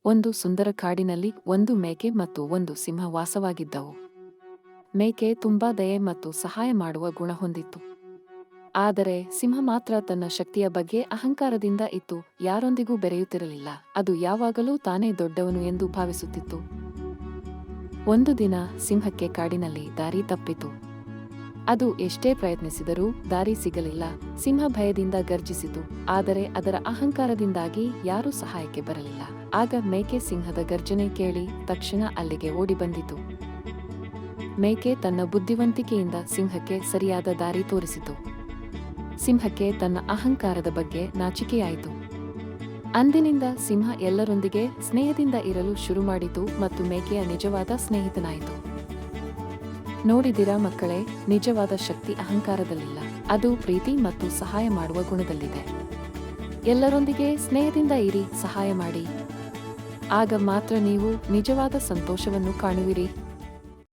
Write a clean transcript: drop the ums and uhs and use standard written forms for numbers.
ಒಂದು ಸುಂದರ ಕಾಡಿನಲ್ಲಿ ಒಂದು ಮೇಕೆ ಮತ್ತು ಒಂದು ಸಿಂಹ ವಾಸವಾಗಿದ್ದವು. ಮೇಕೆ ತುಂಬಾ ದಯೆ ಮತ್ತು ಸಹಾಯ ಮಾಡುವ ಗುಣ ಹೊಂದಿತ್ತು. ಆದರೆ ಸಿಂಹ ಮಾತ್ರ ತನ್ನ ಶಕ್ತಿಯ ಬಗ್ಗೆ ಅಹಂಕಾರದಿಂದ ಇತ್ತು, ಯಾರೊಂದಿಗೂ ಬೆರೆಯುತ್ತಿರಲಿಲ್ಲ. ಅದು ಯಾವಾಗಲೂ ತಾನೇ ದೊಡ್ಡವನು ಎಂದು ಭಾವಿಸುತ್ತಿತ್ತು. ಒಂದು ದಿನ ಸಿಂಹಕ್ಕೆ ಕಾಡಿನಲ್ಲಿ ದಾರಿ ತಪ್ಪಿತು. ಅದು ಎಷ್ಟೇ ಪ್ರಯತ್ನಿಸಿದರೂ ದಾರಿ ಸಿಗಲಿಲ್ಲ. ಸಿಂಹ ಭಯದಿಂದ ಗರ್ಜಿಸಿತು, ಆದರೆ ಅದರ ಅಹಂಕಾರದಿಂದಾಗಿ ಯಾರೂ ಸಹಾಯಕ್ಕೆ ಬರಲಿಲ್ಲ. ಆಗ ಮೇಕೆ ಸಿಂಹದ ಗರ್ಜನೆ ಕೇಳಿ ತಕ್ಷಣ ಅಲ್ಲಿಗೆ ಓಡಿಬಂದಿತು. ಮೇಕೆ ತನ್ನ ಬುದ್ಧಿವಂತಿಕೆಯಿಂದ ಸಿಂಹಕ್ಕೆ ಸರಿಯಾದ ದಾರಿ ತೋರಿಸಿತು. ಸಿಂಹಕ್ಕೆ ತನ್ನ ಅಹಂಕಾರದ ಬಗ್ಗೆ ನಾಚಿಕೆಯಾಯಿತು. ಅಂದಿನಿಂದ ಸಿಂಹ ಎಲ್ಲರೊಂದಿಗೆ ಸ್ನೇಹದಿಂದ ಇರಲು ಶುರುಮಾಡಿತು ಮತ್ತು ಮೇಕೆಯ ನಿಜವಾದ ಸ್ನೇಹಿತನಾಯಿತು. ನೋಡಿದಿರಾ ಮಕ್ಕಳೇ, ನಿಜವಾದ ಶಕ್ತಿ ಅಹಂಕಾರದಲ್ಲಿಲ್ಲ, ಅದು ಪ್ರೀತಿ ಮತ್ತು ಸಹಾಯ ಮಾಡುವ ಗುಣದಲ್ಲಿದೆ. ಎಲ್ಲರೊಂದಿಗೆ ಸ್ನೇಹದಿಂದ ಇರಿ, ಸಹಾಯ ಮಾಡಿ. ಆಗ ಮಾತ್ರ ನೀವು ನಿಜವಾದ ಸಂತೋಷವನ್ನು ಕಾಣುವಿರಿ.